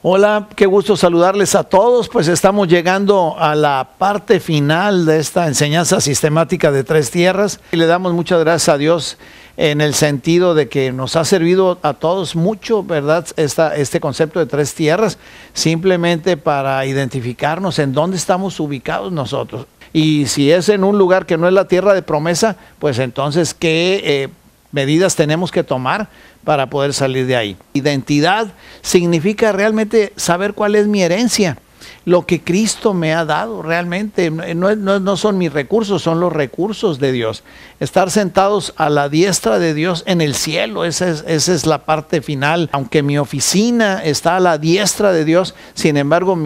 Hola, qué gusto saludarles a todos. Pues estamos llegando a la parte final de esta enseñanza sistemática de Tres Tierras. Y le damos muchas gracias a Dios en el sentido de que nos ha servido a todos mucho, ¿verdad? Este concepto de Tres Tierras, simplemente para identificarnos en dónde estamos ubicados nosotros. Y si es en un lugar que no es la tierra de promesa, pues entonces, ¿qué medidas tenemos que tomar para poder salir de ahí? Identidad significa realmente saber cuál es mi herencia, lo que Cristo me ha dado realmente. No son mis recursos, son los recursos de Dios. Estar sentados a la diestra de Dios en el cielo, esa es la parte final. Aunque mi oficina está a la diestra de Dios, sin embargo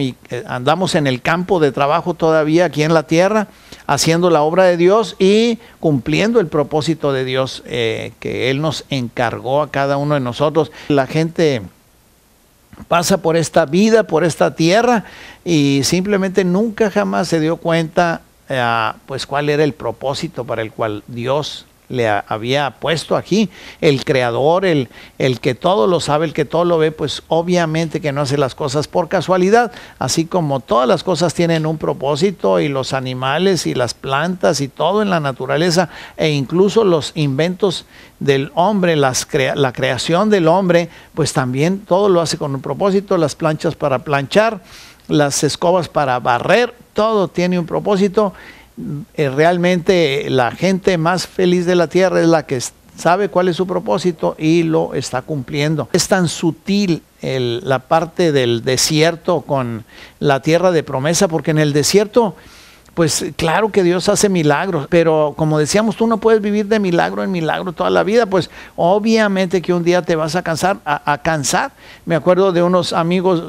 andamos en el campo de trabajo todavía aquí en la tierra, haciendo la obra de Dios y cumpliendo el propósito de Dios que Él nos encargó a cada uno de nosotros. La gente pasa por esta vida, por esta tierra, y simplemente nunca jamás se dio cuenta pues cuál era el propósito para el cual Dios le había puesto aquí. El creador, el que todo lo sabe, el que todo lo ve, pues obviamente que no hace las cosas por casualidad. Así como todas las cosas tienen un propósito, y los animales y las plantas y todo en la naturaleza, e incluso los inventos del hombre, la creación del hombre, pues también todo lo hace con un propósito. Las planchas para planchar, las escobas para barrer, todo tiene un propósito. Realmente la gente más feliz de la tierra es la que sabe cuál es su propósito y lo está cumpliendo. Es tan sutil la parte del desierto con la tierra de promesa, porque en el desierto, pues claro que Dios hace milagros, pero como decíamos, tú no puedes vivir de milagro en milagro toda la vida. Pues obviamente que un día te vas a cansar. Me acuerdo de unos amigos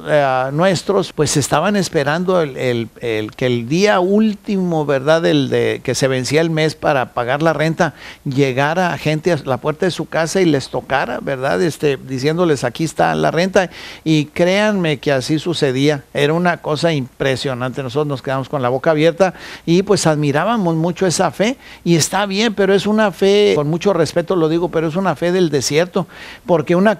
nuestros, pues estaban esperando que el día último, ¿verdad? Que se vencía el mes para pagar la renta, llegara gente a la puerta de su casa y les tocara, ¿verdad? Diciéndoles, aquí está la renta. Y créanme que así sucedía. Era una cosa impresionante. Nosotros nos quedamos con la boca abierta y pues admirábamos mucho esa fe. Y está bien, pero es una fe, con mucho respeto lo digo, pero es una fe del desierto, porque una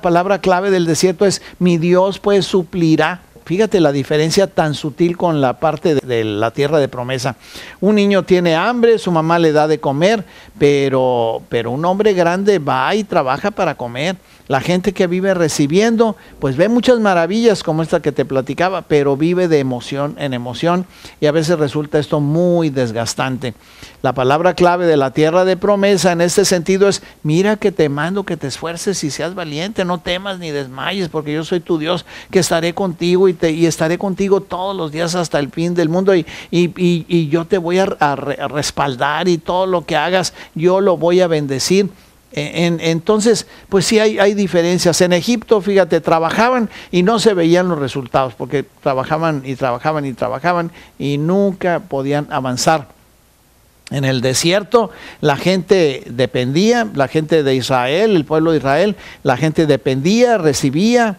palabra clave del desierto es: mi Dios pues suplirá. Fíjate la diferencia tan sutil con la parte de la tierra de promesa. Un niño tiene hambre, su mamá le da de comer, pero un hombre grande va y trabaja para comer. La gente que vive recibiendo, pues ve muchas maravillas como esta que te platicaba, pero vive de emoción en emoción, y a veces resulta esto muy desgastante. La palabra clave de la tierra de promesa en este sentido es: mira que te mando que te esfuerces y seas valiente, no temas ni desmayes, porque yo soy tu Dios, que estaré contigo y estaré contigo todos los días hasta el fin del mundo, y yo te voy a respaldar, y todo lo que hagas yo lo voy a bendecir. Entonces, pues sí hay diferencias. En Egipto, fíjate, trabajaban y no se veían los resultados, porque trabajaban y nunca podían avanzar. En el desierto la gente dependía, la gente de Israel, el pueblo de Israel, la gente dependía, recibía,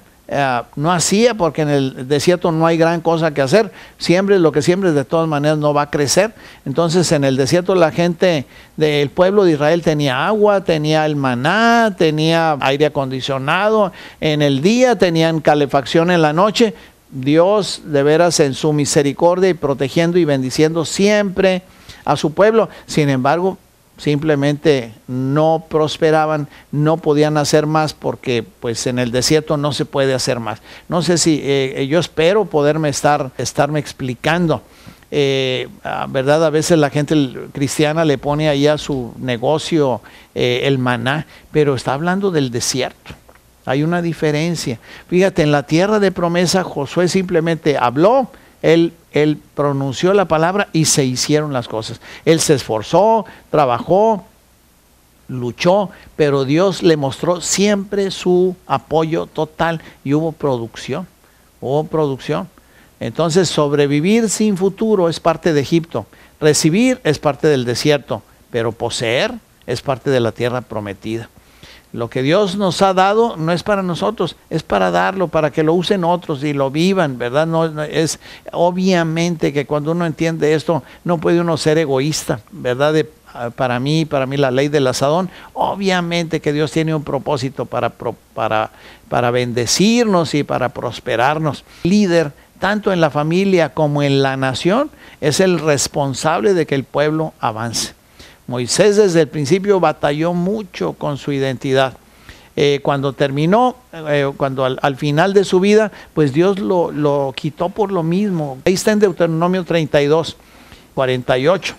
no hacía, porque en el desierto no hay gran cosa que hacer. Siembres lo que siembres, de todas maneras no va a crecer. Entonces en el desierto la gente del pueblo de Israel tenía agua, tenía el maná, tenía aire acondicionado en el día, tenían calefacción en la noche. Dios de veras en su misericordia y protegiendo y bendiciendo siempre a su pueblo. Sin embargo, simplemente no prosperaban, no podían hacer más, porque pues en el desierto no se puede hacer más. No sé si yo espero poderme estarme explicando. ¿Verdad? A veces la gente cristiana le pone ahí a su negocio el maná, pero está hablando del desierto. Hay una diferencia. Fíjate, en la tierra de promesa Josué simplemente habló, él pronunció la palabra y se hicieron las cosas. Él se esforzó, trabajó, luchó, pero Dios le mostró siempre su apoyo total, y hubo producción. Entonces, sobrevivir sin futuro es parte de Egipto, recibir es parte del desierto, pero poseer es parte de la tierra prometida. Lo que Dios nos ha dado no es para nosotros, es para darlo, para que lo usen otros y lo vivan, ¿verdad? No es obviamente que cuando uno entiende esto, no puede uno ser egoísta, ¿verdad? De para mí la ley del asadón. Obviamente que Dios tiene un propósito para bendecirnos y para prosperarnos. El líder, tanto en la familia como en la nación, es el responsable de que el pueblo avance. Moisés desde el principio batalló mucho con su identidad. Cuando terminó, cuando al final de su vida, pues Dios lo quitó por lo mismo. Ahí está en Deuteronomio 32, 48.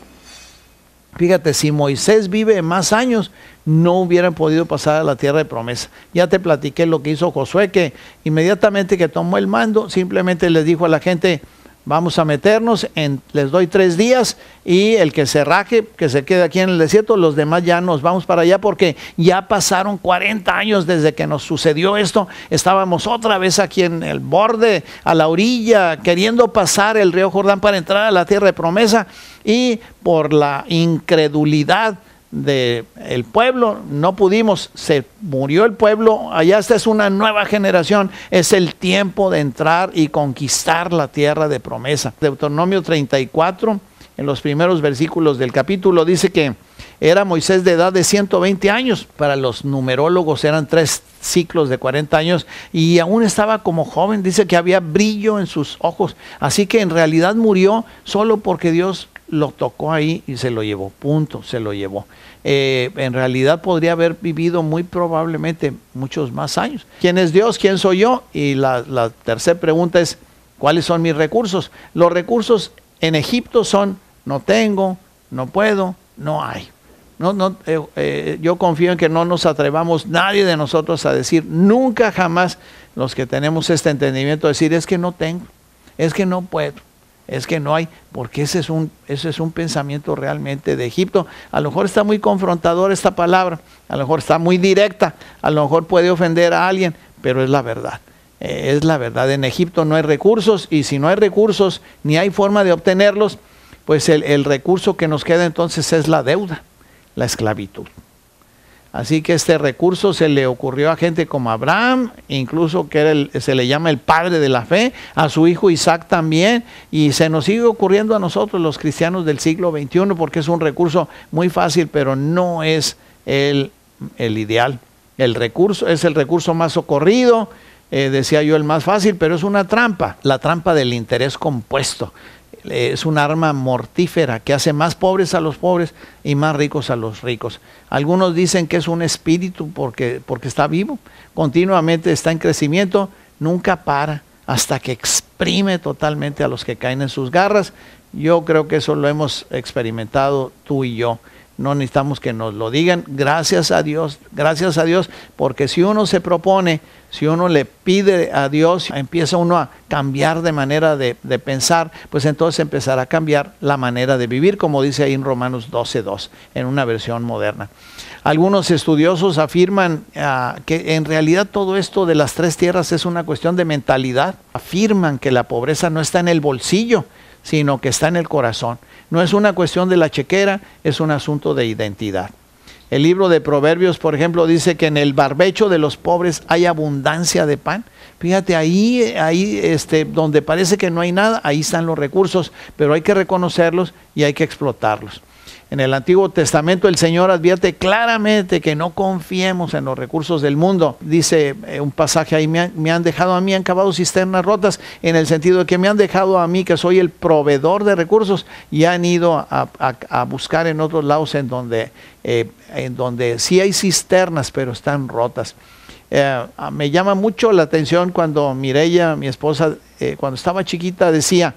Fíjate, si Moisés vive más años, no hubieran podido pasar a la tierra de promesa. Ya te platiqué lo que hizo Josué, que inmediatamente que tomó el mando, simplemente les dijo a la gente: vamos a meternos, les doy 3 días y el que se raje, que se quede aquí en el desierto, los demás ya nos vamos para allá, porque ya pasaron 40 años desde que nos sucedió esto. Estábamos otra vez aquí en el borde, a la orilla, queriendo pasar el río Jordán para entrar a la tierra de promesa, y por la incredulidad del pueblo no pudimos. Se murió el pueblo. Allá esta es una nueva generación. Es el tiempo de entrar y conquistar la tierra de promesa. Deuteronomio 34, en los primeros versículos del capítulo, dice que era Moisés de edad de 120 años. Para los numerólogos eran 3 ciclos de 40 años, y aún estaba como joven. Dice que había brillo en sus ojos. Así que en realidad murió solo porque Dios lo tocó ahí y se lo llevó, punto, se lo llevó. En realidad podría haber vivido muy probablemente muchos más años. ¿Quién es Dios? ¿Quién soy yo? Y la tercera pregunta es: ¿cuáles son mis recursos? Los recursos en Egipto son: no tengo, no puedo, no hay. Yo confío en que no nos atrevamos nadie de nosotros a decir nunca jamás, los que tenemos este entendimiento, decir: es que no tengo, es que no puedo, es que no hay, porque ese es un pensamiento realmente de Egipto. A lo mejor está muy confrontador esta palabra, a lo mejor está muy directa, a lo mejor puede ofender a alguien, pero es la verdad. Es la verdad. En Egipto no hay recursos, y si no hay recursos ni hay forma de obtenerlos, pues el recurso que nos queda entonces es la deuda, la esclavitud. Así que este recurso se le ocurrió a gente como Abraham, incluso que se le llama el padre de la fe, a su hijo Isaac también, y se nos sigue ocurriendo a nosotros los cristianos del siglo XXI, porque es un recurso muy fácil, pero no es el ideal. El recurso es el recurso más socorrido, decía yo el más fácil, pero es una trampa, la trampa del interés compuesto. Es un arma mortífera que hace más pobres a los pobres y más ricos a los ricos. Algunos dicen que es un espíritu porque está vivo, continuamente está en crecimiento, nunca para hasta que exprime totalmente a los que caen en sus garras. Yo creo que eso lo hemos experimentado tú y yo. No necesitamos que nos lo digan. Gracias a Dios, porque si uno se propone, si uno le pide a Dios, empieza uno a cambiar de manera de pensar, pues entonces empezará a cambiar la manera de vivir, como dice ahí en Romanos 12:2, en una versión moderna. Algunos estudiosos afirman que en realidad todo esto de las 3 tierras es una cuestión de mentalidad. Afirman que la pobreza no está en el bolsillo, sino que está en el corazón. No es una cuestión de la chequera, es un asunto de identidad. El libro de Proverbios, por ejemplo, dice que en el barbecho de los pobres hay abundancia de pan. Fíjate, ahí donde parece que no hay nada, ahí están los recursos, pero hay que reconocerlos y hay que explotarlos. En el Antiguo Testamento el Señor advierte claramente que no confiemos en los recursos del mundo. Dice un pasaje ahí: me han dejado a mí, han cavado cisternas rotas, en el sentido de que me han dejado a mí, que soy el proveedor de recursos, y han ido a buscar en otros lados en donde sí hay cisternas, pero están rotas. Me llama mucho la atención cuando Mireya, mi esposa, cuando estaba chiquita, decía,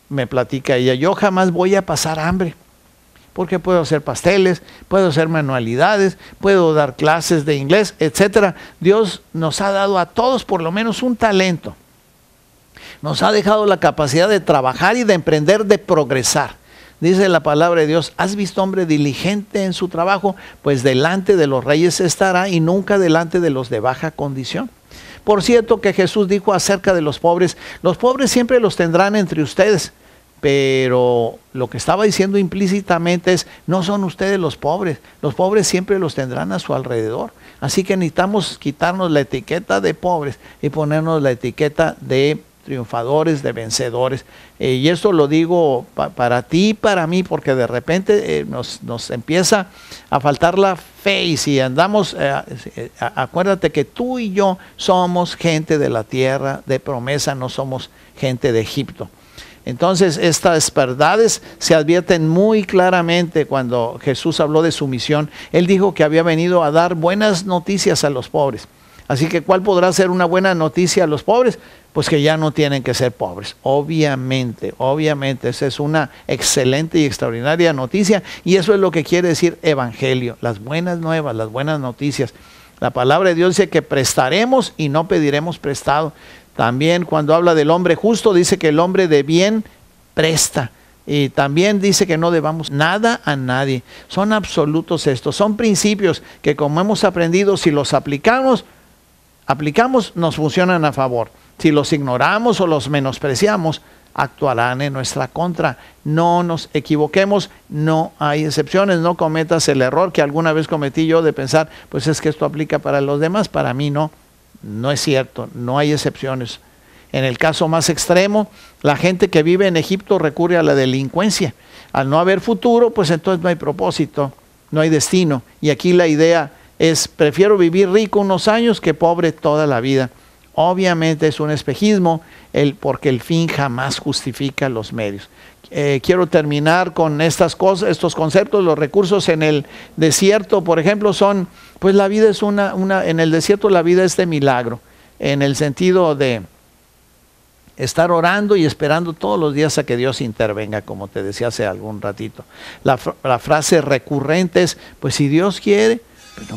me platica ella, yo jamás voy a pasar hambre, porque puedo hacer pasteles, puedo hacer manualidades, puedo dar clases de inglés, etcétera. Dios nos ha dado a todos por lo menos un talento. Nos ha dejado la capacidad de trabajar y de emprender, de progresar. Dice la palabra de Dios: ¿has visto hombre diligente en su trabajo? Pues delante de los reyes estará, y nunca delante de los de baja condición. Por cierto que Jesús dijo acerca de los pobres siempre los tendrán entre ustedes. Pero lo que estaba diciendo implícitamente es: no son ustedes los pobres siempre los tendrán a su alrededor. Así que necesitamos quitarnos la etiqueta de pobres y ponernos la etiqueta de triunfadores, de vencedores. Y esto lo digo para ti y para mí, porque de repente nos empieza a faltar la fe, y si andamos, acuérdate que tú y yo somos gente de la tierra de promesa, no somos gente de Egipto. Entonces estas verdades se advierten muy claramente cuando Jesús habló de su misión. Él dijo que había venido a dar buenas noticias a los pobres. Así que ¿cuál podrá ser una buena noticia a los pobres? Pues que ya no tienen que ser pobres. Obviamente, esa es una excelente y extraordinaria noticia, y eso es lo que quiere decir evangelio, las buenas nuevas, las buenas noticias. La palabra de Dios dice que prestaremos y no pediremos prestado. También cuando habla del hombre justo, dice que el hombre de bien presta. Y también dice que no debamos nada a nadie. Son absolutos estos, son principios que, como hemos aprendido, si los aplicamos, nos funcionan a favor. Si los ignoramos o los menospreciamos, actuarán en nuestra contra. No nos equivoquemos, no hay excepciones. No cometas el error que alguna vez cometí yo de pensar, pues es que esto aplica para los demás, para mí no. No es cierto, no hay excepciones. En el caso más extremo, la gente que vive en Egipto recurre a la delincuencia. Al no haber futuro, pues entonces no hay propósito, no hay destino. Y aquí la idea es: prefiero vivir rico unos años que pobre toda la vida. Obviamente es un espejismo, porque el fin jamás justifica los medios. Quiero terminar con estas cosas, estos conceptos. Los recursos en el desierto, por ejemplo, son, pues la vida es en el desierto la vida es de milagro, en el sentido de estar orando y esperando todos los días a que Dios intervenga, como te decía hace algún ratito. La frase recurrente es, pues si Dios quiere,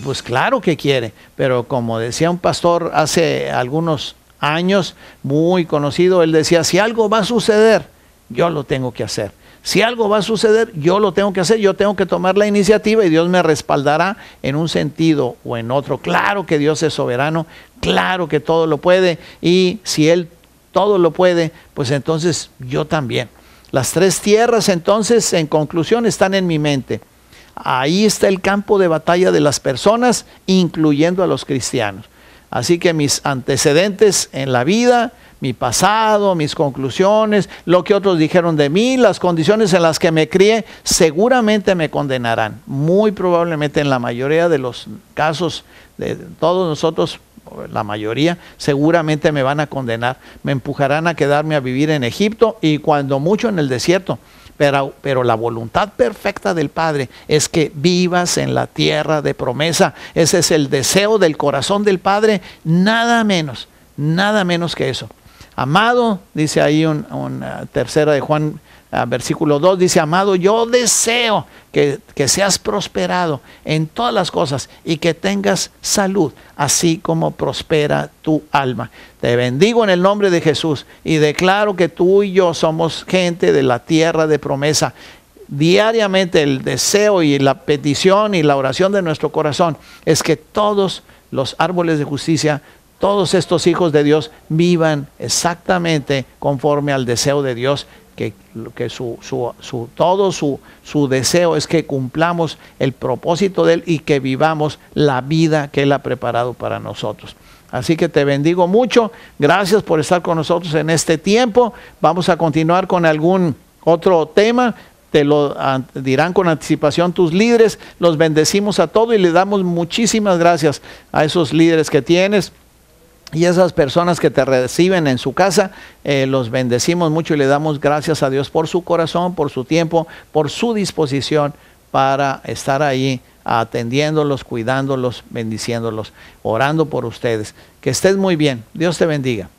pues claro que quiere, pero como decía un pastor hace algunos años, muy conocido, él decía, si algo va a suceder, yo lo tengo que hacer. Si algo va a suceder, yo lo tengo que hacer, yo tengo que tomar la iniciativa y Dios me respaldará en un sentido o en otro. Claro que Dios es soberano, claro que todo lo puede, y si Él todo lo puede, pues entonces yo también. Las tres tierras, entonces, en conclusión, están en mi mente. Ahí está el campo de batalla de las personas, incluyendo a los cristianos. Así que mis antecedentes en la vida, mi pasado, mis conclusiones, lo que otros dijeron de mí, las condiciones en las que me crié, seguramente me condenarán. Muy probablemente, en la mayoría de los casos de todos nosotros, la mayoría, seguramente me van a condenar. Me empujarán a quedarme a vivir en Egipto y cuando mucho en el desierto. Pero la voluntad perfecta del Padre es que vivas en la tierra de promesa. Ese es el deseo del corazón del Padre, nada menos que eso. Amado, dice ahí una tercera de Juan, versículo 2, dice: amado, yo deseo que seas prosperado en todas las cosas y que tengas salud, así como prospera tu alma. Te bendigo en el nombre de Jesús y declaro que tú y yo somos gente de la tierra de promesa. Diariamente el deseo y la petición y la oración de nuestro corazón es que todos los árboles de justicia, todos estos hijos de Dios, vivan exactamente conforme al deseo de Dios, que todo su deseo es que cumplamos el propósito de Él y que vivamos la vida que Él ha preparado para nosotros. Así que te bendigo mucho. Gracias por estar con nosotros en este tiempo. Vamos a continuar con algún otro tema. Te lo dirán con anticipación tus líderes. Los bendecimos a todos y le damos muchísimas gracias a esos líderes que tienes. Y esas personas que te reciben en su casa, los bendecimos mucho y le damos gracias a Dios por su corazón, por su tiempo, por su disposición para estar ahí atendiéndolos, cuidándolos, bendiciéndolos, orando por ustedes. Que estés muy bien. Dios te bendiga.